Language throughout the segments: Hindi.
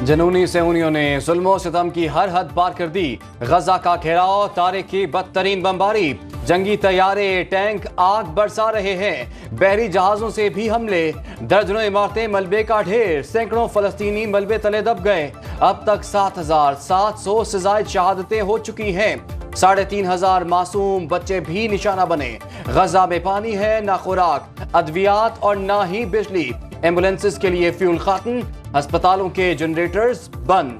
जनूनी सेहूनियों ने जुल्मो सितम की हर हद पार कर दी। गजा का घेराव, तारिक की बदतरीन बमबारी, जंगी तैयारे टैंक आग बरसा रहे हैं, बहरी जहाजों से भी हमले, दर्जनों इमारतें मलबे का ढेर, सैकड़ों फलस्तीनी मलबे तले दब गए। अब तक 7,700 से ज्यादा शहादतें हो चुकी हैं। 3,500 मासूम बच्चे भी निशाना बने। गजा में पानी है ना खुराक, अद्वियात और ना ही बिजली। एम्बुलेंसेस के लिए फ्यूल खत्म, अस्पतालों के जनरेटर्स बंद।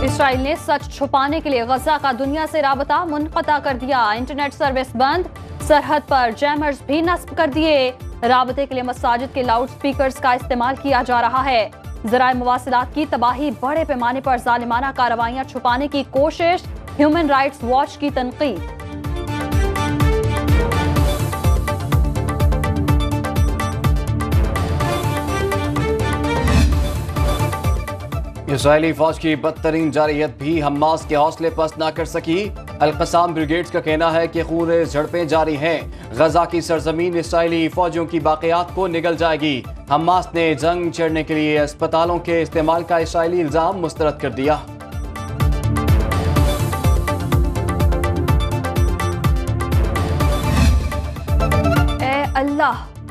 इसराइल ने सच छुपाने के लिए गजा का दुनिया से राबता मुनक़ता कर दिया। इंटरनेट सर्विस बंद, सरहद पर जैमर्स भी नस्ब कर दिए। राबते के लिए मसाजिद के लाउड स्पीकर्स का इस्तेमाल किया जा रहा है। ज़राए मवासिलात की तबाही, बड़े पैमाने पर जालिमाना कार्रवाइयां छुपाने की कोशिश, ह्यूमन राइट्स वॉच की तनकीद। इसराइली फौज की बदतरीन जारहियत भी हमास के हौसले पस्त न कर सकी। अल-क़साम ब्रिगेड्स का कहना है कि खून झड़पें जारी हैं। गजा की सरजमीन इसराइली फौजियों की बाक़ियात को निगल जाएगी। हमास ने जंग छेड़ने के लिए अस्पतालों के इस्तेमाल का इसराइली इल्जाम मुस्तरद कर दिया।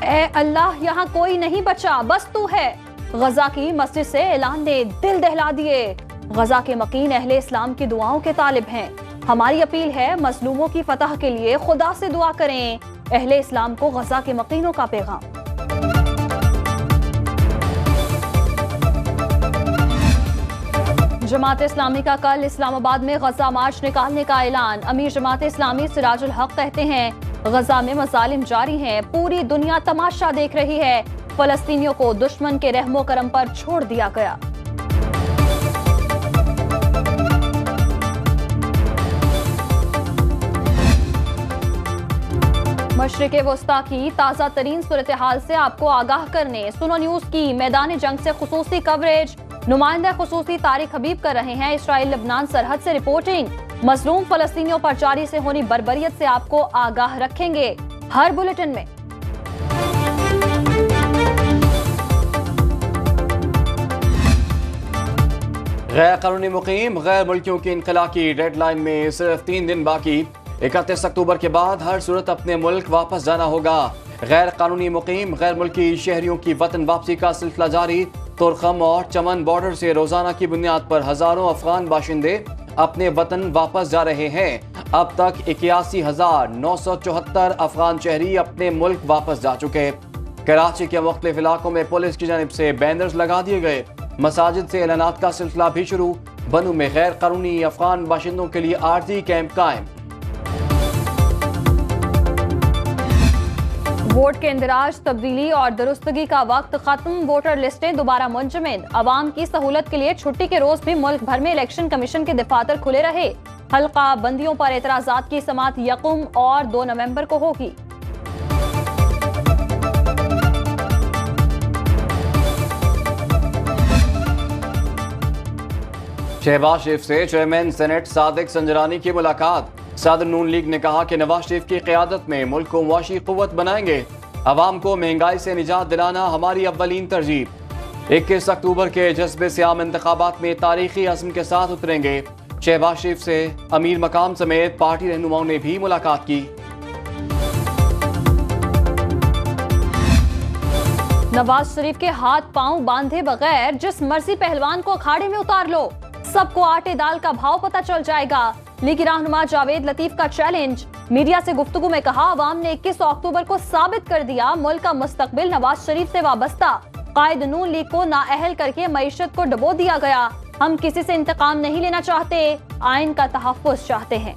ए अल्लाह, यहाँ कोई नहीं बचा, बस तू है। गजा की मस्जिद से ऐलान ने दिल दहला दिए। गजा के मकीन अहले इस्लाम की दुआओं के तालिब हैं। हमारी अपील है, मजलूमों की फतह के लिए खुदा से दुआ करें। अहले इस्लाम को गजा के मकीनों का पैगाम। जमात इस्लामी का कल इस्लामाबाद में गजा मार्च निकालने का ऐलान। अमीर जमात इस्लामी सिराजुल हक कहते हैं, गजा में मजालिम जारी हैं, पूरी दुनिया तमाशा देख रही है। फलस्तीनियों को दुश्मन के रहमो करम पर छोड़ दिया गया। मशरिक़े वस्ता की ताज़ा तरीन सूरत हाल से आपको आगाह करने सुनो न्यूज की मैदान जंग से खुसूसी कवरेज। नुमाइंदा खुसूसी तारिक हबीब कर रहे हैं इसराइल लबनान सरहद से रिपोर्टिंग। मजलूम फलस्तीनियों पर जारी से होनी बर्बरियत से आपको आगाह रखेंगे हर बुलेटिन में। गैर कानूनी मुकीम गैर मुल्कियों की इनकला की डेडलाइन में सिर्फ 3 दिन बाकी। 31 अक्टूबर के बाद हर सूरत अपने मुल्क वापस जाना होगा। गैर कानूनी मुकीम गैर मुल्की शहरियों की वतन वापसी का सिलसिला जारी। तुरखम और चमन बॉर्डर से रोजाना की बुनियाद पर हजारों अफगान बाशिंदे अपने वतन वापस जा रहे हैं। अब तक 81,974 अफगान शहरी अपने मुल्क वापस जा चुके। कराची के मुख्तलिफ इलाकों में पुलिस की जानिब से बैनर्स लगा दिए गए। मसाजिद से ऐलानात का सिलसिला भी शुरू। बनू में गैर कानूनी अफगान बाशिंदों के लिए आर्जी कैंप कायम। वोट के इंदिराज, तब्दीली और दुरुस्तगी का वक्त खत्म। वोटर लिस्टें दोबारा मुंजमद। अवाम की सहूलत के लिए छुट्टी के रोज भी मुल्क भर में इलेक्शन कमीशन के दफातर खुले रहे। हल्का बंदियों पर एतराजात की समात 1 और 2 नवंबर को होगी। शहबाज शरीफ से चेयरमैन सेनेट सादिक संजरानी की मुलाकात। सदर नून लीग ने कहा कि नवाज शरीफ की क़यादत में मुल्क को मुआशी क़ुव्वत बनाएंगे। अवाम को महंगाई से निजात दिलाना हमारी अव्वलीन तरजीह। 21 अक्टूबर के जज्बे से आम इंतखाबात में तारीखी अज़्म के साथ उतरेंगे। शहबाज शरीफ से अमीर मकाम समेत पार्टी रहनुमाओं ने भी मुलाकात की। नवाज शरीफ के हाथ पांव बांधे बगैर जिस मर्जी पहलवान को अखाड़े में उतार लो, सबको आटे दाल का भाव पता चल जाएगा। लीगी रहनुमा जावेद लतीफ का चैलेंज। मीडिया से गुफ्तगू में कहा, अवाम ने 21 अक्टूबर को साबित कर दिया मुल्क का मुस्तकबिल नवाज शरीफ से वाबस्ता। कायद नून लीग को नाअहल करके मईशत को डबो दिया गया। हम किसी से इंतकाम नहीं लेना चाहते, आइन का तहफ़्फ़ुज़ चाहते हैं।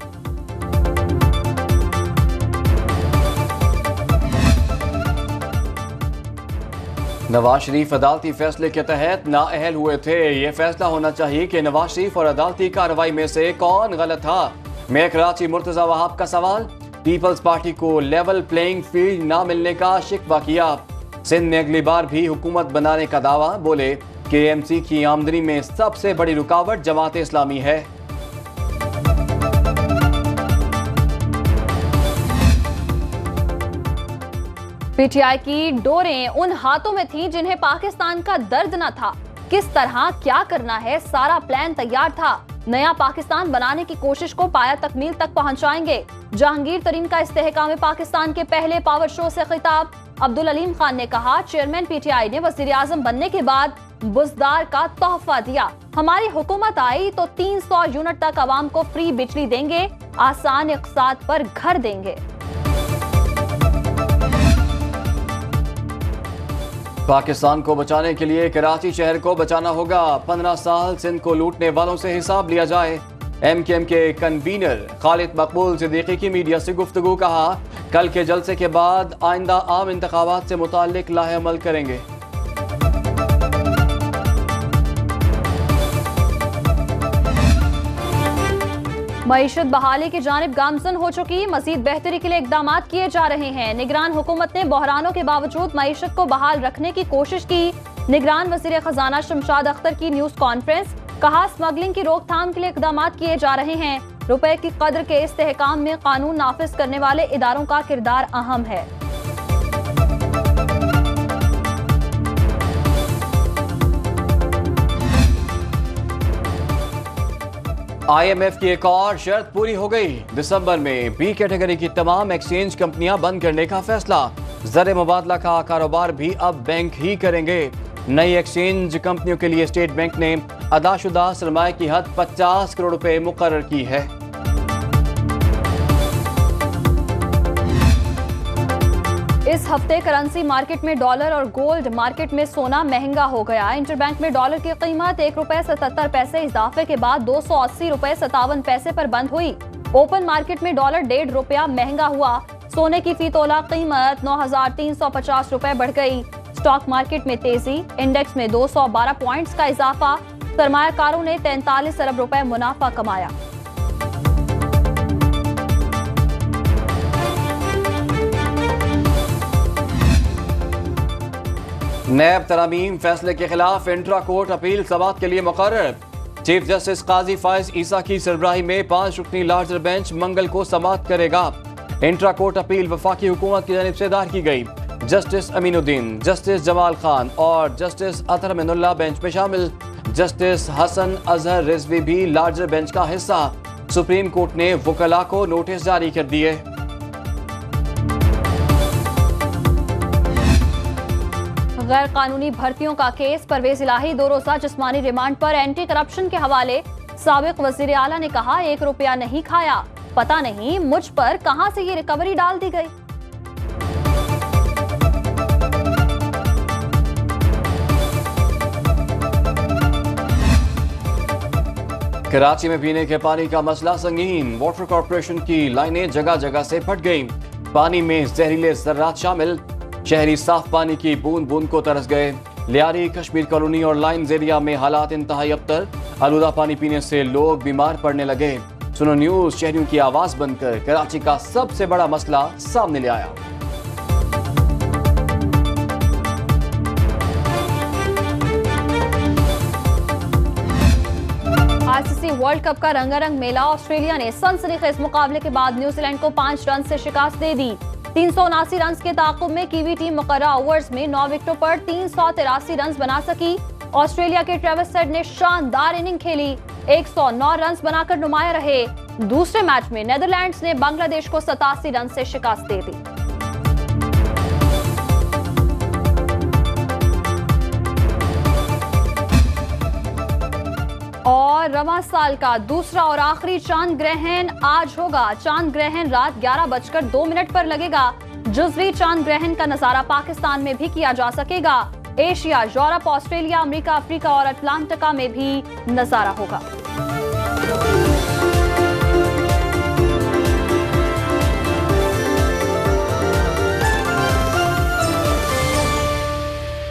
नवाज शरीफ अदालती फैसले के तहत नाअहल हुए थे। ये फैसला होना चाहिए कि नवाज शरीफ और अदालती कार्रवाई में से कौन गलत था। मैं कराची मुर्तजा वहाब का सवाल। पीपल्स पार्टी को लेवल प्लेइंग फील्ड ना मिलने का शिकवा किया। सिंध में अगली बार भी हुकूमत बनाने का दावा। बोले कि एमसी की आमदनी में सबसे बड़ी रुकावट जमात इस्लामी है। पीटीआई की डोरें उन हाथों में थी जिन्हें पाकिस्तान का दर्द न था। किस तरह क्या करना है, सारा प्लान तैयार था। नया पाकिस्तान बनाने की कोशिश को पाया तकमील तक पहुंचाएंगे। जहांगीर तरीन का इस्तेहकाम पाकिस्तान के पहले पावर शो से खिताब। अब्दुल अलीम खान ने कहा, चेयरमैन पीटीआई ने वजीर आजम बनने के बाद बुज़दार का तोहफा दिया। हमारी हुकूमत आई तो 300 यूनिट तक आवाम को फ्री बिजली देंगे, आसान इक़्तिसाद पर घर देंगे। पाकिस्तान को बचाने के लिए कराची शहर को बचाना होगा। 15 साल सिंध को लूटने वालों से हिसाब लिया जाए। MKM के कन्वीनर खालिद मकबूल सिद्दीकी की मीडिया से गुफ्तगू। कहा, कल के जलसे के बाद आइंदा आम इंतखाबात से मुताल्लिक लाहेअमल करेंगे। मईशत बहाली की जानिब गामजन हो चुकी, मजीद बेहतरी के लिए इकदाम किए जा रहे हैं। निगरान हुकूमत ने बहरानों के बावजूद मईशत को बहाल रखने की कोशिश की। निगरान वजीर खजाना शमशाद अख्तर की न्यूज कॉन्फ्रेंस। कहा, स्मगलिंग की रोकथाम के लिए इकदाम किए जा रहे हैं। रुपए की कद्र के इस्तेहकाम में कानून नाफिज करने वाले इदारों का किरदार अहम है। IMF की एक और शर्त पूरी हो गई। दिसंबर में B कैटेगरी की तमाम एक्सचेंज कंपनियां बंद करने का फैसला। ज़र मुबादला का कारोबार भी अब बैंक ही करेंगे। नई एक्सचेंज कंपनियों के लिए स्टेट बैंक ने अदाशुदा सरमाए की हद 50 करोड़ रुपए मुकर्रर की है। इस हफ्ते करेंसी मार्केट में डॉलर और गोल्ड मार्केट में सोना महंगा हो गया। इंटरबैंक में डॉलर की कीमत ₹1.77 इजाफे के बाद 280 रुपए 57 पैसे पर बंद हुई। ओपन मार्केट में डॉलर ₹1.5 महंगा हुआ। सोने की फी तोला कीमत 9,350 रुपए बढ़ गई। स्टॉक मार्केट में तेजी, इंडेक्स में 212 पॉइंट्स का इजाफा। सरमायाकारों ने 43 अरब रुपए मुनाफा कमाया। नैब तरामीम फैसले के खिलाफ इंट्रा कोर्ट अपील समाअत के लिए मुकर्रर। चीफ जस्टिस काजी फाइज ईसा की सरबराही में 5 रुकनी लार्जर बेंच मंगल को समाअत करेगा। इंट्रा कोर्ट अपील वफाकी हुकूमत की जानिब से दायर की गई। जस्टिस अमीनुद्दीन, जस्टिस जमाल खान और जस्टिस अतहर मिनुल्लाह बेंच में शामिल। जस्टिस हसन अजहर रिजवी भी लार्जर बेंच का हिस्सा। सुप्रीम कोर्ट ने वकला को नोटिस जारी कर दिए। गैर कानूनी भर्तियों का केस। परवेज इलाही 2 रोजा जिस्मानी रिमांड पर एंटी करप्शन के हवाले। साबिक वजीर आला ने कहा, 1 रुपया नहीं खाया, पता नहीं मुझ पर कहां से ये रिकवरी डाल दी गई। कराची में पीने के पानी का मसला संगीन। वाटर कॉर्पोरेशन की लाइनें जगह जगह से फट गईं। पानी में जहरीले जर्रात शामिल। शहरी साफ पानी की बूंद बूंद को तरस गए। लियारी, कश्मीर कॉलोनी और लाइन्स एरिया में हालात इंतहाई अबतर। आलूदा पानी पीने से लोग बीमार पड़ने लगे। सुनो न्यूज शहरियों की आवाज बनकर कराची का सबसे बड़ा मसला सामने ले आया। ICC वर्ल्ड कप का रंगारंग मेला। ऑस्ट्रेलिया ने सनसनीखेज मुकाबले के बाद न्यूजीलैंड को 5 रन से शिकस्त दे दी। 379 रन के ताक़ुब में कीवी टीम मुकर्रर ओवर्स में 9 विकेटों पर 383 रन बना सकी। ऑस्ट्रेलिया के ट्रेविस हेड ने शानदार इनिंग खेली, 109 रन बनाकर नुमाया रहे। दूसरे मैच में नेदरलैंड्स ने बांग्लादेश को 87 रन से शिकस्त दे दी। और रवां साल का दूसरा और आखिरी चांद ग्रहण आज होगा। चांद ग्रहण रात 11:02 पर लगेगा। जुज़वी चांद ग्रहण का नजारा पाकिस्तान में भी किया जा सकेगा। Asia, Europe, Australia, America, Africa और अटलांटिका में भी नजारा होगा।